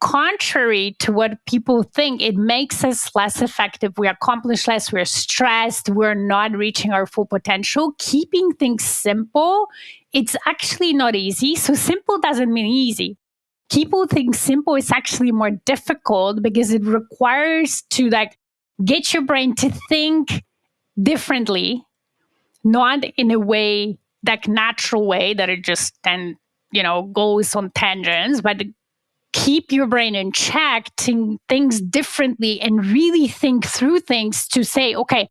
Speaker 1: contrary to what people think, it makes us less effective. We accomplish less. We're stressed. We're not reaching our full potential. Keeping things simple, it's actually not easy. So simple doesn't mean easy. People think simple is actually more difficult because it requires to get your brain to think differently, not in a way, natural way that it just then, goes on tangents, but keep your brain in check, to things differently and really think through things to say, okay,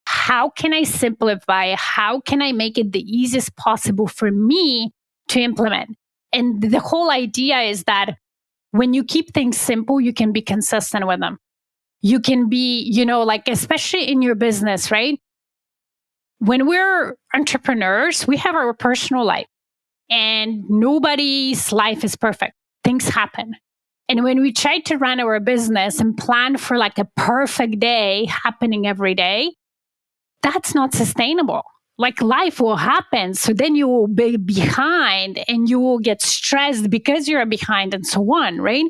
Speaker 1: how can I simplify? How can I make it the easiest possible for me to implement? And the whole idea is that when you keep things simple, you can be consistent with them. You can be, especially in your business, right? When we're entrepreneurs, we have our personal life and nobody's life is perfect. Things happen. And when we try to run our business and plan for a perfect day happening every day, that's not sustainable. Life will happen. So then you will be behind and you will get stressed because you're behind and so on, right?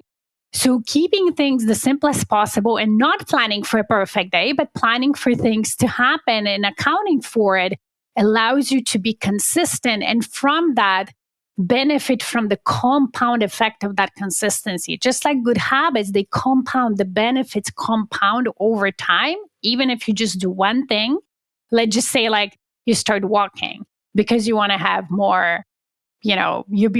Speaker 1: So keeping things the simplest possible and not planning for a perfect day, but planning for things to happen and accounting for it allows you to be consistent. And from that, benefit from the compound effect of that consistency. Just like good habits, they compound, the benefits compound over time. Even if you just do one thing, let's just say you start walking because you want to have more, you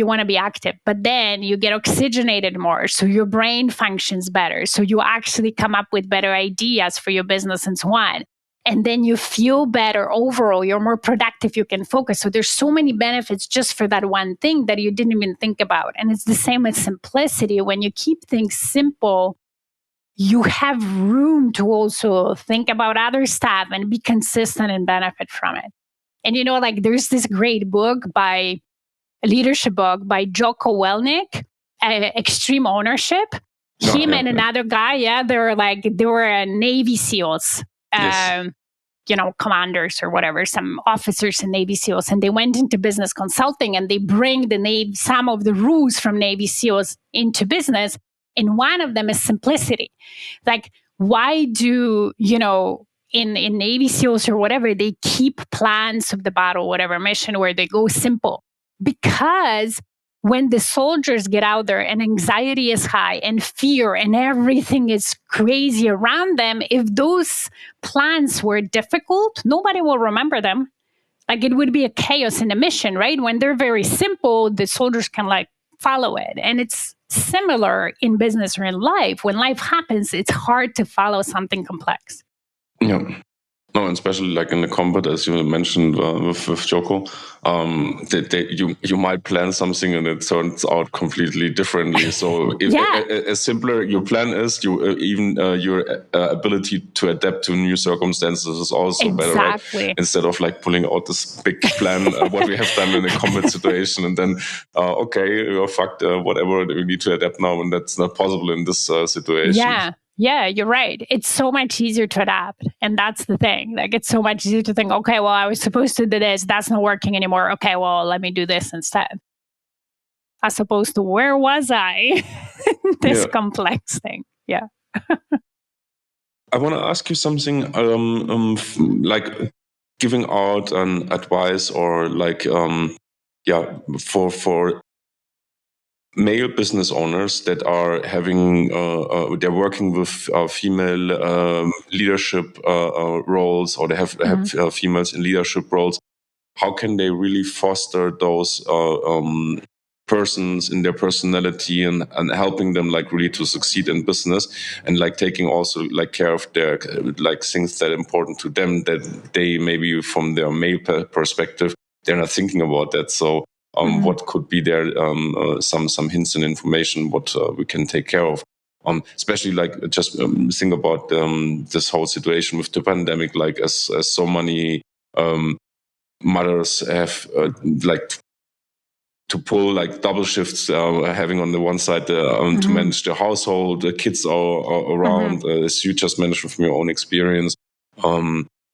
Speaker 1: want to be active, but then you get oxygenated more. So your brain functions better. So you actually come up with better ideas for your business and so on. And then you feel better overall. You're more productive. You can focus. So there's so many benefits just for that one thing that you didn't even think about. And it's the same with simplicity. When you keep things simple, you have room to also think about other stuff and be consistent and benefit from it. And there's this great leadership book by Jocko Willink, Extreme Ownership. Him and another guy, they were Navy SEALs.
Speaker 2: Yes.
Speaker 1: Commanders or whatever, some officers in Navy SEALs, and they went into business consulting and they bring some of the rules from Navy SEALs into business. And one of them is simplicity. Why do, in Navy SEALs or whatever, they keep plans of the battle, whatever mission, where they go simple? Because when the soldiers get out there and anxiety is high and fear and everything is crazy around them, if those plans were difficult, nobody will remember them. It would be a chaos in a mission, right? When they're very simple, the soldiers can follow it. And it's similar in business or in life. When life happens, it's hard to follow something complex.
Speaker 2: Yeah. No, and especially in the combat, as you mentioned with Joko, you might plan something and it turns out completely differently. So if a simpler your plan is, your ability to adapt to new circumstances is also better, right? Instead of pulling out this big plan, what we have done in a combat situation, and then okay, you're fucked. Whatever, we need to adapt now, and that's not possible in this situation.
Speaker 1: Yeah, you're right. It's so much easier to adapt. And that's the thing. It's so much easier to think, okay, well, I was supposed to do this. That's not working anymore. Okay, well, let me do this instead. As opposed to where was I? This complex thing. Yeah.
Speaker 2: I want to ask you something giving out an advice or for male business owners that are having they're working with female leadership roles, or they have females in leadership roles. How can they really foster those persons in their personality and helping them really to succeed in business, and taking also care of their things that are important to them that they maybe from their male perspective they're not thinking about that. So what could be there, some hints and information what we can take care of, especially just think about this whole situation with the pandemic, as so many mothers have to pull double shifts, having on the one side to manage the household, the kids are around, as you just mentioned from your own experience,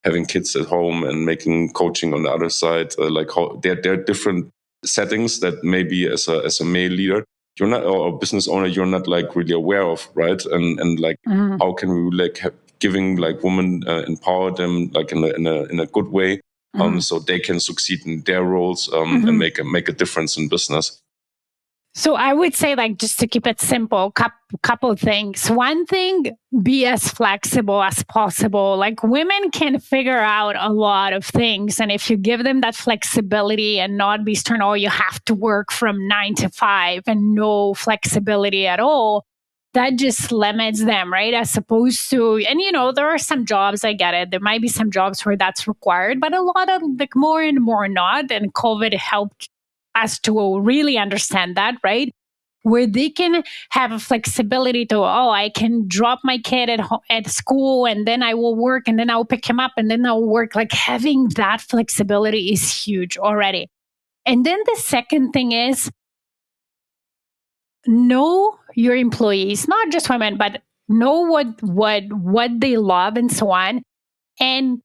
Speaker 2: having kids at home and making coaching on the other side, how there are different settings that maybe as a male leader you're not, or a business owner, you're not like really aware of, right? And like, how can we like giving like women empower them like in a good way, so they can succeed in their roles and make a difference in business.
Speaker 1: So I would say, like, just to keep it simple, couple things. One thing, be as flexible as possible. Like, women can figure out a lot of things. And if you give them that flexibility and not be stern, oh, you have to work from 9 to 5 and no flexibility at all, that just limits them, right? As opposed to, and there are some jobs, I get it. There might be some jobs where that's required, but a lot of, like, more and more not. And COVID helped us to really understand that, right? Where they can have a flexibility to, I can drop my kid at school and then I will work and then I'll pick him up and then I'll work. Like, having that flexibility is huge already. And then the second thing is, know your employees, not just women, but know what they love and so on. And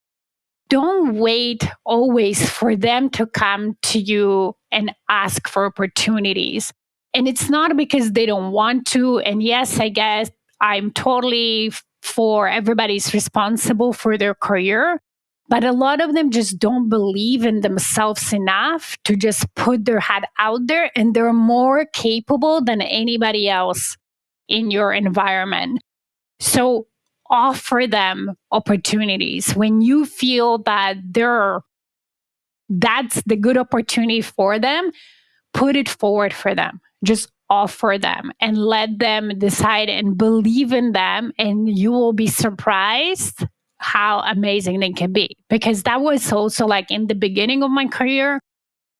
Speaker 1: don't wait always for them to come to you and ask for opportunities. And it's not because they don't want to. And yes, I guess I'm totally for everybody's responsible for their career. But a lot of them just don't believe in themselves enough to just put their head out there. And they're more capable than anybody else in your environment. So offer them opportunities. When you feel that that's the good opportunity for them, put it forward for them. Just offer them and let them decide and believe in them. And you will be surprised how amazing they can be. Because that was also, like, in the beginning of my career,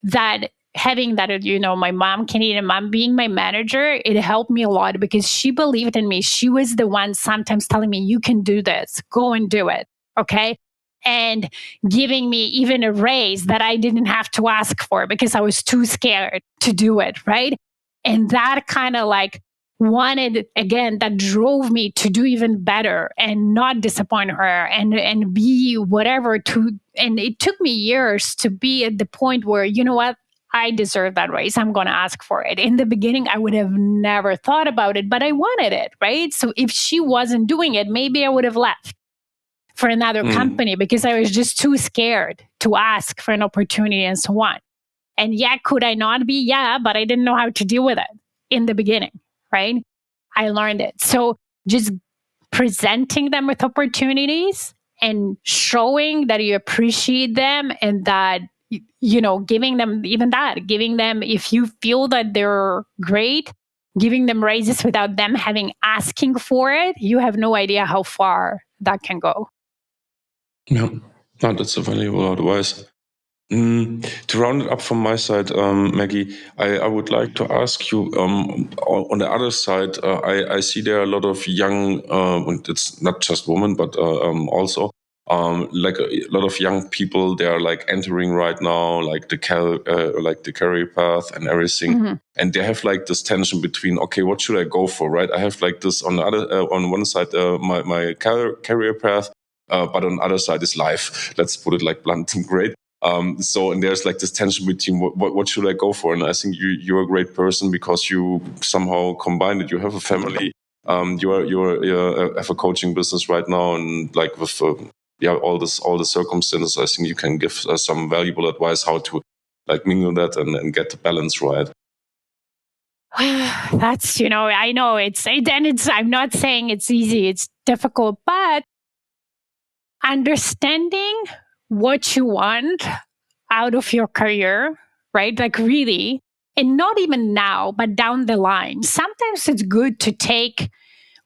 Speaker 1: that having that, my mom, Canadian mom, being my manager, it helped me a lot because she believed in me. She was the one sometimes telling me, you can do this, go and do it. Okay. And giving me even a raise that I didn't have to ask for because I was too scared to do it. Right. And that kind of like that drove me to do even better and not disappoint her and be whatever and it took me years to be at the point where, you know what, I deserve that raise. I'm going to ask for it. In the beginning, I would have never thought about it, but I wanted it, right? So if she wasn't doing it, maybe I would have left for another company because I was just too scared to ask for an opportunity and so on. And could I not be? Yeah, but I didn't know how to deal with it in the beginning, right? I learned it. So just presenting them with opportunities and showing that you appreciate them and that, giving them if you feel that they're great, giving them raises without them asking for it, you have no idea how far that can go.
Speaker 2: Yeah, no, that's a valuable advice. To round it up from my side, Maggie, I would like to ask you, on the other side, I see there are a lot of young, and it's not just women, but also like a lot of young people. They are like entering right now, like the career path and everything, and they have like this tension between, okay, what should I go for, right? I have like this on the other, on one side, my career path, but on the other side is life. Let's put it like blunt and great. And there's like this tension between what should I go for? And I think you're a great person because you somehow combine it. You have a family. You have a coaching business right now, and like with all the circumstances, I think you can give some valuable advice how to like mingle that and get the balance right.
Speaker 1: That's I know it's I'm not saying it's easy. It's difficult, but understanding what you want out of your career, right? Like really, and not even now, but down the line. Sometimes it's good to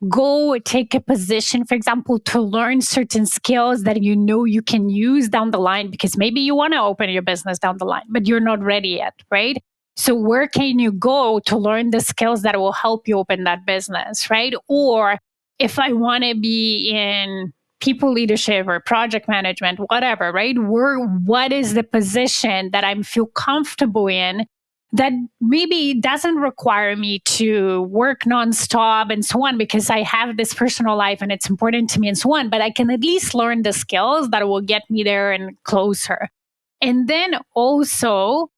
Speaker 1: go take a position, for example, to learn certain skills that you can use down the line because maybe you want to open your business down the line, but you're not ready yet, right? So where can you go to learn the skills that will help you open that business, right? Or if I want to be in people leadership or project management, whatever, right? What is the position that I feel comfortable in that maybe doesn't require me to work nonstop and so on because I have this personal life and it's important to me and so on, but I can at least learn the skills that will get me there and closer. And then also,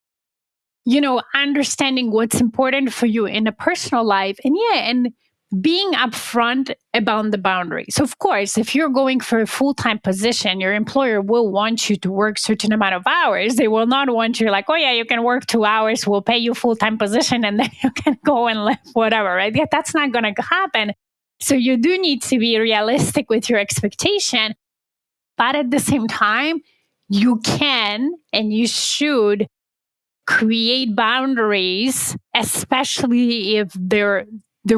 Speaker 1: understanding what's important for you in a personal life. And being upfront about the boundaries. Of course, if you're going for a full-time position, your employer will want you to work a certain amount of hours. They will not want you like, oh yeah, you can work 2 hours, we'll pay you full-time position, and then you can go and live whatever, right? Yeah, that's not going to happen. So you do need to be realistic with your expectation. But at the same time, you can and you should create boundaries, especially if there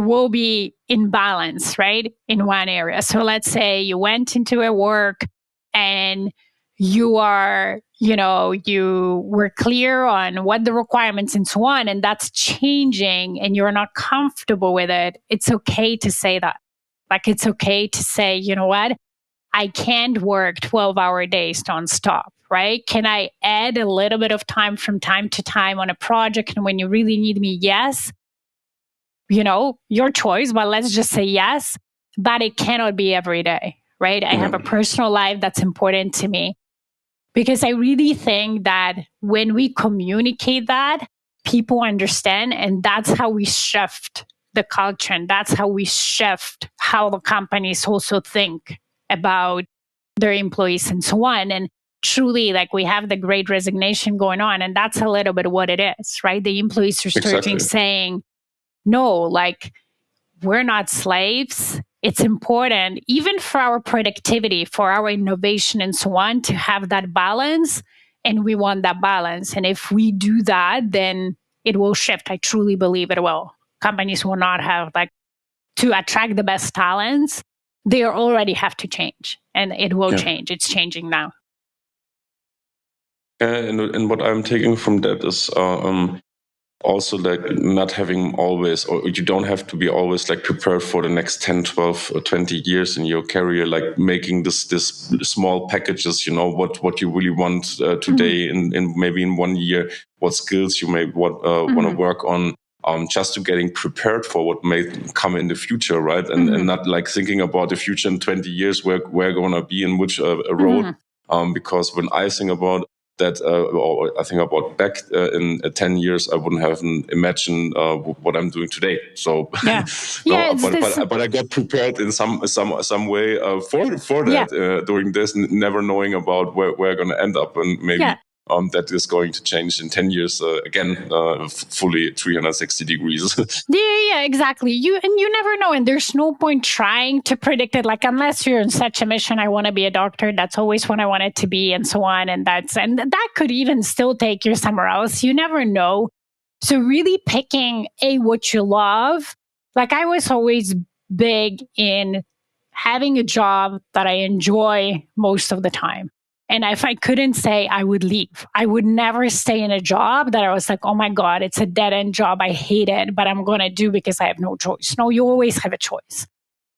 Speaker 1: will be imbalance, right, in one area. So let's say you went into a work and you were clear on what the requirements and so on, and that's changing and you're not comfortable with it. It's okay to say that. Like, it's okay to say, you know what? I can't work 12-hour days nonstop, right? Can I add a little bit of time from time to time on a project? And when you really need me, yes. Your choice, but let's just say yes. But it cannot be every day, right? I have a personal life that's important to me. Because I really think that when we communicate that, people understand, and that's how we shift the culture, and that's how we shift how the companies also think about their employees and so on. And truly, like, we have the great resignation going on, and that's a little bit what it is, right? The employees are starting saying, no, like, we're not slaves. It's important, even for our productivity, for our innovation and so on, to have that balance. And we want that balance. And if we do that, then it will shift. I truly believe it will. Companies will not have, like, to attract the best talents. They already have to change, and it will change. It's changing now.
Speaker 2: And what I'm taking from that is also, like, not having always, or you don't have to be always, like, prepared for the next 10, 12, or 20 years in your career, like making this small packages, what you really want today, and maybe in 1 year, what skills you may want to work on, just to getting prepared for what may come in the future, right? And not like thinking about the future in 20 years, where we're going to be in which road. Because when I think about that, or I think about back in 10 years, I wouldn't have imagined what I'm doing today. So, but I got prepared in some way for that during this, never knowing about where we're going to end up, and maybe that is going to change in 10 years again, fully 360 degrees.
Speaker 1: Yeah, exactly. You never know, and there's no point trying to predict it. Like, unless you're in such a mission, I want to be a doctor. That's always what I wanted to be, and so on. And that could even still take you somewhere else. You never know. So really picking what you love. Like, I was always big in having a job that I enjoy most of the time. And if I couldn't say, I would leave. I would never stay in a job that I was like, oh my God, it's a dead end job. I hate it, but I'm going to do because I have no choice. No, you always have a choice.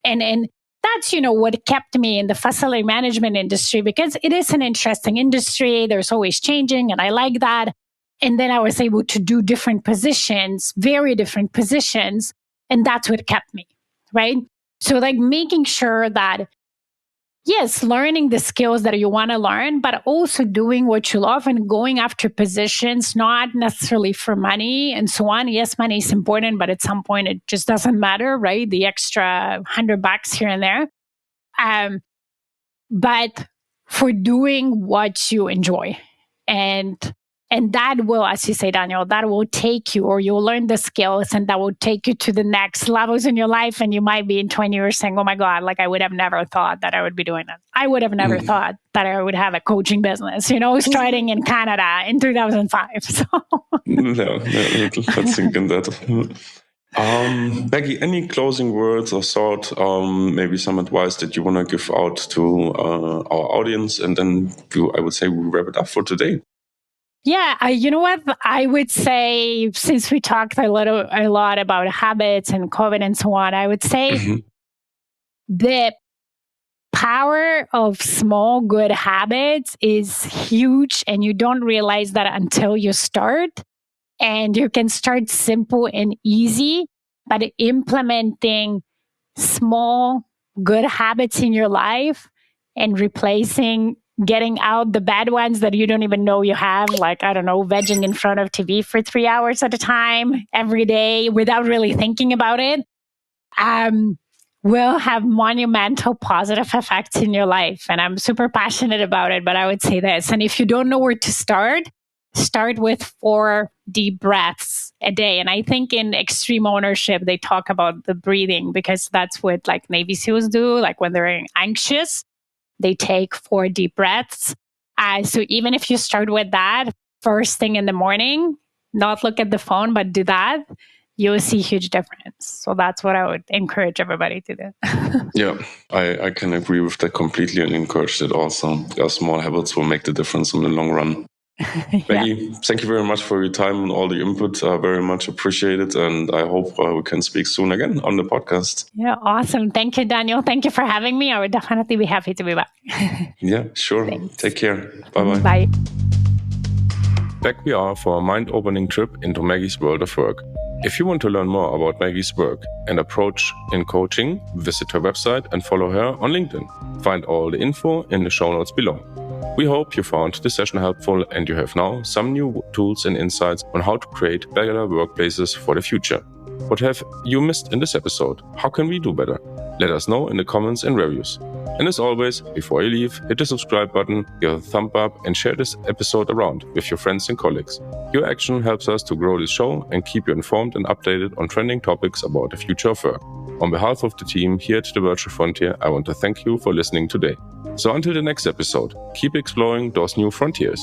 Speaker 1: And that's, what kept me in the facility management industry, because it is an interesting industry. There's always changing, and I like that. And then I was able to do different positions, very different positions. And that's what kept me, right? So, like, making sure that, yes, learning the skills that you want to learn, but also doing what you love and going after positions, not necessarily for money and so on. Yes, money is important, but at some point it just doesn't matter, right? The extra $100 here and there. But for doing what you enjoy. And that will, as you say, Daniel, that will take you, or you'll learn the skills, and that will take you to the next levels in your life. And you might be in 20 years saying, oh my God, like, I would have never thought that I would be doing that. I would have never thought that I would have a coaching business, starting in Canada in 2005. So.
Speaker 2: No, let's think in that. Maggie, any closing words or thought, maybe some advice that you want to give out to our audience? And then I would say we wrap it up for today.
Speaker 1: Yeah, you know what? I would say, since we talked a lot about habits and COVID and so on, I would say the power of small good habits is huge, and you don't realize that until you start. And you can start simple and easy, but implementing small good habits in your life and replacing getting out the bad ones that you don't even know you have, like, I don't know, vegging in front of TV for 3 hours at a time every day without really thinking about it, will have monumental positive effects in your life. And I'm super passionate about it, but I would say this. And if you don't know where to start with 4 deep breaths a day. And I think in extreme ownership, they talk about the breathing because that's what like Navy SEALs do. Like when they're anxious, they take 4 deep breaths. So even if you start with that first thing in the morning, not look at the phone, but do that, you'll see huge difference. So that's what I would encourage everybody to do.
Speaker 2: Yeah, I can agree with that completely and encourage that also. Because small habits will make the difference in the long run. Maggie, thank you very much for your time and all the input. Very much appreciated. And I hope we can speak soon again on the podcast.
Speaker 1: Yeah, awesome. Thank you, Daniel. Thank you for having me. I would definitely be happy to be back.
Speaker 2: Yeah, sure.
Speaker 1: Thanks.
Speaker 2: Take care. Bye-bye.
Speaker 1: Bye.
Speaker 2: Back we are for a mind-opening trip into Maggie's world of work. If you want to learn more about Maggie's work and approach in coaching, visit her website and follow her on LinkedIn. Find all the info in the show notes below. We hope you found this session helpful and you have now some new tools and insights on how to create better workplaces for the future. What have you missed in this episode? How can we do better? Let us know in the comments and reviews. And as always, before you leave, hit the subscribe button, give a thumb up, and share this episode around with your friends and colleagues. Your action helps us to grow this show and keep you informed and updated on trending topics about the future of work. On behalf of the team here at The Virtual Frontier, I want to thank you for listening today. So until the next episode, keep exploring those new frontiers.